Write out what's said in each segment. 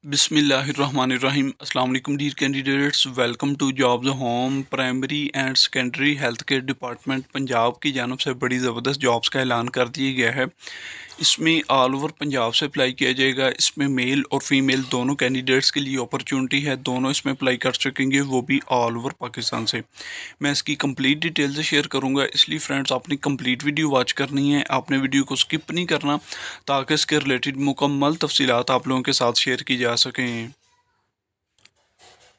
बिस्मिल्लाहिर्रहमानिर्रहीम। अस्सलाम वालेकुम dear candidates, welcome to jobs home. Primary and secondary health care department Punjab की जानब से बड़ी ज़बरदस्त जॉब्स का ऐलान कर दिया गया है। इसमें ऑल ओवर पंजाब से अप्लाई किया जाएगा। इसमें मेल और फीमेल दोनों कैंडिडेट्स के लिए अपॉर्चुनिटी है, दोनों इसमें अप्लाई कर सकेंगे, वो भी ऑल ओवर पाकिस्तान से। मैं इसकी कंप्लीट डिटेल से शेयर करूंगा, इसलिए फ्रेंड्स आपने कंप्लीट वीडियो वॉच करनी है, आपने वीडियो को स्किप नहीं करना ताकि इसके रिलेटेड मुकम्मल तफसीलात आप लोगों के साथ शेयर की जा सकें।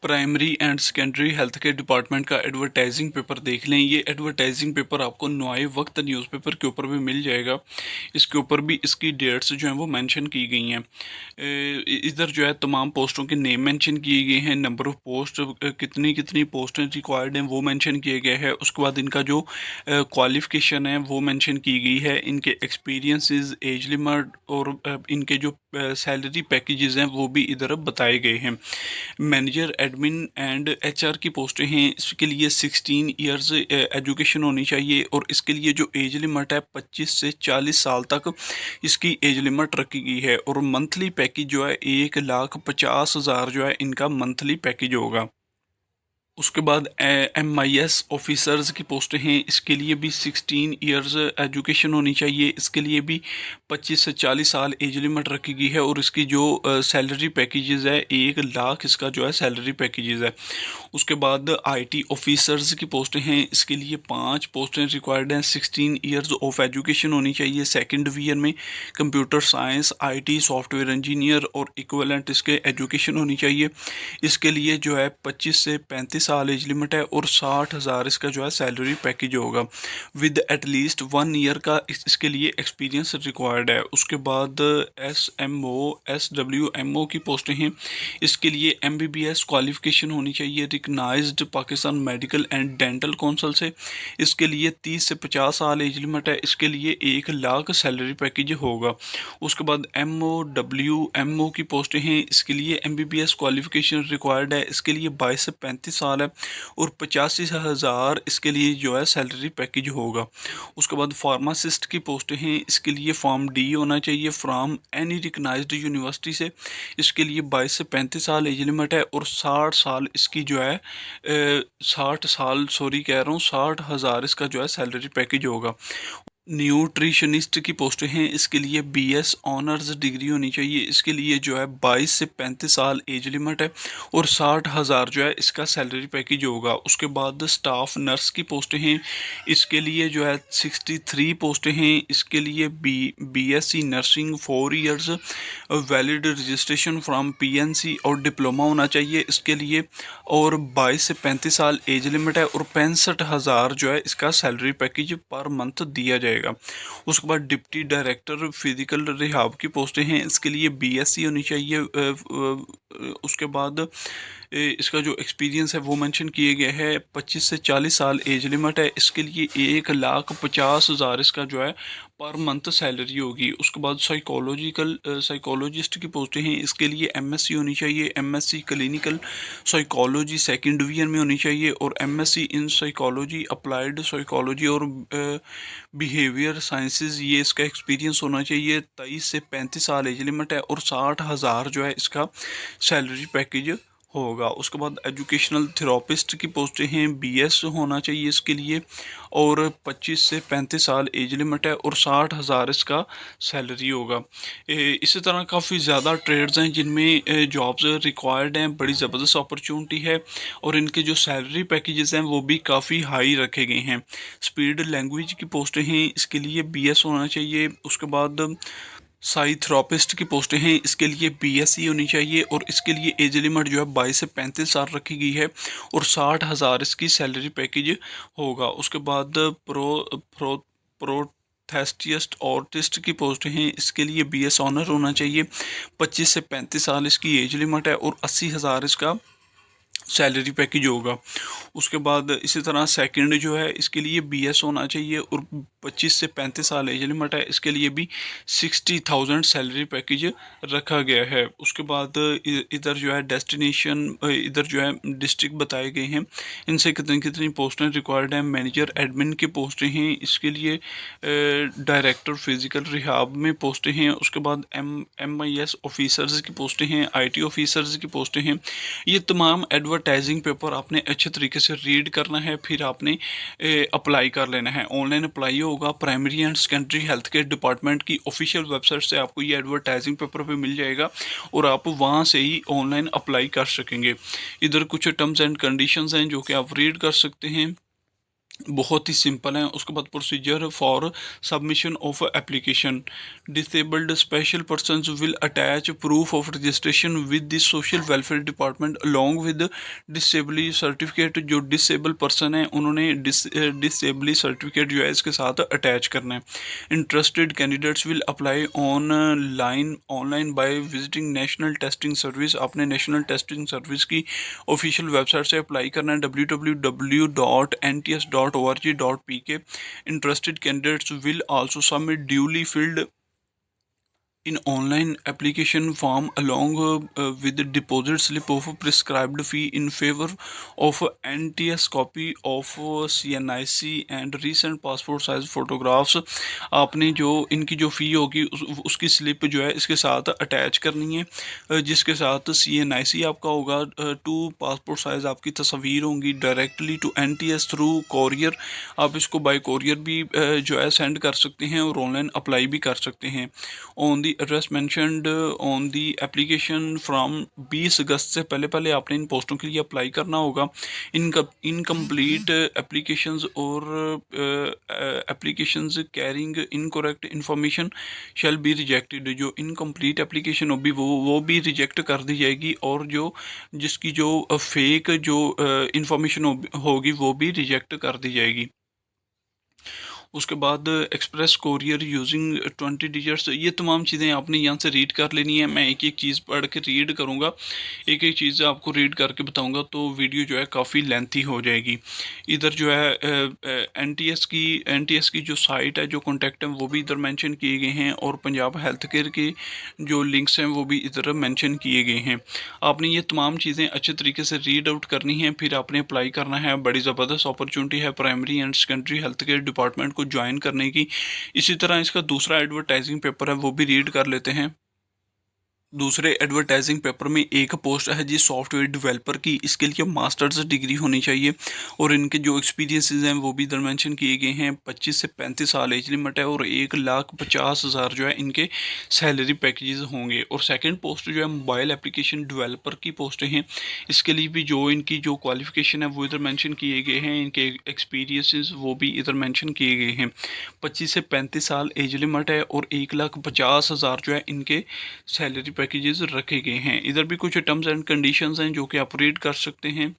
Primary and secondary health care department का एडवर्टाइजिंग पेपर देख लें। ये एडवर्टाइजिंग पेपर आपको नए वक्त न्यूज़पेपर के ऊपर भी मिल जाएगा। इसके ऊपर भी इसकी डेट्स जो हैं वो मेंशन की गई हैं। इधर जो है तमाम पोस्टों के नेम मेंशन किए गए हैं, नंबर ऑफ़ पोस्ट, कितनी कितनी पोस्टें रिक्वायर्ड हैं वो मेंशन किया गया है। उसके बाद इनका जो क्वालिफ़िकेशन है वो मेंशन की गई है, इनके एक्सपीरियंसेस, एज लिमिट और इनके जो सैलरी पैकेजेस हैं वो भी इधर बताए गए हैं। मैनेजर, एडमिन एंड एचआर की पोस्टें हैं। इसके लिए 16 इयर्स एजुकेशन होनी चाहिए और इसके लिए जो एज लिमिट है 25 से 40 साल तक इसकी एज लिमिट रखी गई है। और मंथली पैकेज जो है 1,50,000 जो है इनका मंथली पैकेज होगा। उसके बाद MIS ऑफिसर्स की पोस्टें हैं। इसके लिए भी 16 इयर्स एजुकेशन होनी चाहिए। इसके लिए भी 25 से 40 साल एज लिमिट रखी गई है और इसकी जो सैलरी पैकेजेस है 1 लाख इसका जो है सैलरी पैकेजेस है। उसके बाद IT ऑफिसर्स की पोस्टें हैं। इसके लिए 5 पोस्टें रिक्वायर्ड हैं। 16 इयर्स ऑफ एजुकेशन होनी चाहिए। सेकेंड ईयर में computer science, IT, software engineer और इक्वलेंट इसके एजुकेशन होनी चाहिए। इसके लिए जो है 25 से 35 साल एज लिमिट है और 60,000 इसका जो है सैलरी पैकेज होगा विद एटलीस्ट 1 ईयर का इसके लिए एक्सपीरियंस रिक्वायर्ड है। उसके बाद SMO, SWMO की पोस्टें हैं। इसके लिए MBBS क्वालिफिकेशन होनी चाहिए recognised Pakistan medical and dental council से। इसके लिए 30 से 50 साल एज लिमिट है। इसके लिए 1 लाख सैलरी पैकेज होगा। उसके बाद MOWMO की पोस्टें हैं। इसके लिए MBBS क्वालिफिकेशन रिक्वायर्ड है। इसके लिए 22 से 35 साल है और 85,000 इसके लिए जो है सैलरी पैकेज होगा। उसके बाद फार्मासिस्ट की पोस्टें हैं। इसके लिए फॉर्म D होना चाहिए फ्रॉम एनी रिकग्नाइज्ड यूनिवर्सिटी से। इसके लिए 22 से 35 साल एज लिमिट है और 60 साल इसकी जो है 60 साल सॉरी कह रहा हूँ 60,000 इसका जो है सैलरी पैकेज होगा। न्यूट्रिशनिस्ट की पोस्टें हैं। इसके लिए BS ऑनर्स डिग्री होनी चाहिए। इसके लिए जो है 22 से 35 साल एज लिमिट है और 60,000 जो है इसका सैलरी पैकेज होगा। उसके बाद स्टाफ नर्स की पोस्टें हैं। इसके लिए जो है 63 पोस्टें हैं। इसके लिए BSc nursing 4 years, valid registration from PNC और डिप्लोमा होना चाहिए इसके लिए। और 22 से 35 साल एज लिमिट है और 65,000 जो है इसका सैलरी पैकेज पर मंथ दिया जाएगा। उसके बाद डिप्टी डायरेक्टर फिजिकल रिहाब की पोस्टें हैं। इसके लिए BSc होनी चाहिए। उसके बाद इसका जो एक्सपीरियंस है वो मेंशन किए गए है। 25 से 40 साल एज लिमिट है। इसके लिए 1,50,000 इसका जो है पर मंथ सैलरी होगी। उसके बाद साइकोलॉजिस्ट की पोस्टें हैं। इसके लिए MSc होनी चाहिए। MSc clinical psychology second division में होनी चाहिए और MSc in psychology, applied psychology और बिहेवियर साइंसेज ये इसका एक्सपीरियंस होना चाहिए। 23 से 35 साल एज लिमिट है और 60,000 जो है इसका सैलरी पैकेज होगा। उसके बाद एजुकेशनल थेरेपिस्ट की पोस्टें हैं। BS होना चाहिए इसके लिए और 25 से 35 साल एज लिमिट है और 60,000 इसका सैलरी होगा। इसी तरह काफ़ी ज़्यादा ट्रेड्स हैं जिनमें जॉब्स रिक्वायर्ड हैं। बड़ी ज़बरदस्त अपॉर्चुनिटी है और इनके जो सैलरी पैकेजेस हैं वो भी काफ़ी हाई रखे गए हैं। स्पीड लैंग्वेज की पोस्टें हैं। इसके लिए BS होना चाहिए। उसके बाद साइथेरापिस्ट की पोस्टें हैं। इसके लिए BSc होनी चाहिए और इसके लिए एज लिमिट जो है 22 से 35 साल रखी गई है और 60,000 इसकी सैलरी पैकेज होगा। उसके बाद प्रोथेस्टिस्ट ऑर्टिस्ट की पोस्ट हैं। इसके लिए BS ऑनर होना चाहिए। 25 से 35 साल इसकी एज लिमिट है और 80,000 इसका सैलरी पैकेज होगा। उसके बाद इसी तरह सेकंड जो है इसके लिए बीएस होना चाहिए और 25 से 35 साल एज लिमिट है। इसके लिए भी 60,000 सैलरी पैकेज रखा गया है। उसके बाद इधर जो है डेस्टिनेशन, इधर जो है डिस्ट्रिक्ट बताए गए हैं, इनसे कितनी कितनी पोस्टें रिक्वायर्ड हैं। मैनेजर एडमिन की पोस्टें हैं, इसके लिए डायरेक्टर फिजिकल रिहाब में पोस्टें हैं। उसके बाद MIS ऑफिसर्स की पोस्टें हैं, IT ऑफिसर्स की पोस्टें हैं। ये तमाम एडवर्टाइजिंग पेपर आपने अच्छे तरीके से रीड करना है, फिर आपने अप्लाई कर लेना है। ऑनलाइन अप्लाई होगा, primary and secondary health care department की ऑफिशियल वेबसाइट से आपको ये एडवर्टाइजिंग पेपर पे मिल जाएगा और आप वहाँ से ही ऑनलाइन अप्लाई कर सकेंगे। इधर कुछ टर्म्स एंड कंडीशंस हैं जो कि आप रीड कर सकते हैं, बहुत ही सिंपल है। उसके बाद procedure for submission of application, disabled special person will attach proof of registration with the social welfare department along with disability certificate. जो डिसेबल पर्सन है उन्होंने डिसेबली सर्टिफिकेट जो है इसके साथ अटैच करना है। Interested candidates will apply online by visiting national testing service. आपने नेशनल टेस्टिंग सर्विस की ऑफिशियल वेबसाइट से अप्लाई करना है, www.nts.org.pk। Interested candidates will also submit duly filled in online application form along with the deposit slip of prescribed fee in favor of NTS copy of CNIC and recent passport size photographs। आपने जो इनकी जो फ़ी होगी उसकी slip जो है इसके साथ अटैच करनी है, जिसके साथ CNIC आपका होगा, 2 पासपोर्ट साइज़ आपकी तस्वीर होंगी directly to NTS through courier. आप इसको बाय कोरियर भी जो है सेंड कर सकते हैं और ऑनलाइन अप्लाई भी कर सकते हैं। On the address mentioned on the application from 20 अगस्त से पहले आपने इन पोस्टों के लिए अप्लाई करना होगा। इनकम्प्लीट एप्लीकेशंस और applications carrying incorrect information shall be rejected. जो इनकम्प्लीट एप्लीकेशन होगी वो भी रिजेक्ट कर दी जाएगी और जो जिसकी जो फेक जो इंफॉर्मेशन होगी वो भी रिजेक्ट कर दी जाएगी। उसके बाद एक्सप्रेस कोरियर यूजिंग 20 डिजिट्स, ये तमाम चीज़ें आपने यहाँ से रीड कर लेनी है। मैं एक एक चीज़ पढ़ के रीड करूँगा, एक एक चीज़ आपको रीड करके बताऊँगा तो वीडियो जो है काफ़ी लेंथी हो जाएगी। इधर जो है NTS की जो साइट है, जो कॉन्टैक्ट हैं वो भी इधर मेंशन किए गए हैं और पंजाब हेल्थ केयर के जो लिंक्स हैं वो भी इधर मेंशन किए गए हैं। आपने ये तमाम चीज़ें अच्छे तरीके से रीड आउट करनी है, फिर आपने अप्लाई करना है। बड़ी ज़बरदस्त अपॉर्चुनिटी है primary and secondary health care department को ज्वाइन करने की। इसी तरह इसका दूसरा एडवर्टाइजिंग पेपर है, वो भी रीड कर लेते हैं। दूसरे एडवर्टाइजिंग पेपर में एक पोस्ट है जी सॉफ्टवेयर डेवलपर की। इसके लिए मास्टर्स डिग्री होनी चाहिए और इनके जो एक्सपीरियंसेस हैं वो भी इधर मेंशन किए गए हैं। 25 से 35 साल एज लिमिट है और 1,50,000 जो है इनके सैलरी पैकेजेस होंगे। और सेकंड पोस्ट जो है मोबाइल एप्लीकेशन डेवलपर की पोस्टें हैं। इसके लिए भी जो इनकी जो क्वालिफिकेशन है वो इधर मेंशन किए गए हैं, इनके एक्सपीरियंसेस वो भी इधर मेंशन किए गए हैं। 25 से 35 साल एज लिमिट है और 1,50,000 जो है इनके सैलरी पैकेजेस रखे गए हैं। इधर भी कुछ टर्म्स एंड कंडीशंस हैं जो कि आप रीड कर सकते हैं।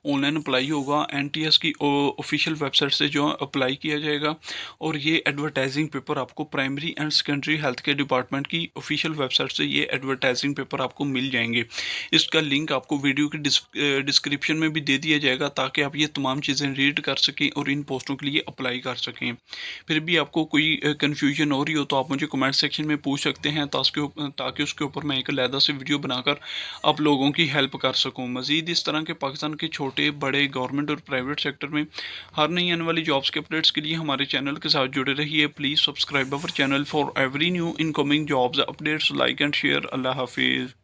ऑनलाइन अप्लाई होगा, NTS की ऑफिशियल वेबसाइट से जो अप्लाई किया जाएगा और ये एडवर्टाइजिंग पेपर आपको primary and secondary health care department की ऑफिशियल वेबसाइट से ये एडवर्टाइजिंग पेपर आपको मिल जाएंगे। इसका लिंक आपको वीडियो की डिस्क्रिप्शन में भी दे दिया जाएगा ताकि आप ये तमाम चीज़ें रीड कर सकें और इन पोस्टों के लिए अप्लाई कर सकें। फिर भी आपको कोई कन्फ्यूजन हो रही हो तो आप मुझे कमेंट सेक्शन में पूछ सकते हैं ताकि उसके ऊपर मैं एक अलहदा से वीडियो बनाकर आप लोगों की हेल्प कर सकूँ। मज़ीद इस तरह के पाकिस्तान के छोटे बड़े गवर्नमेंट और प्राइवेट सेक्टर में हर नई आने वाली जॉब्स के अपडेट्स के लिए हमारे चैनल के साथ जुड़े रहिए। Please subscribe our channel for every new incoming jobs updates. Like and share. Allah हाफिज़।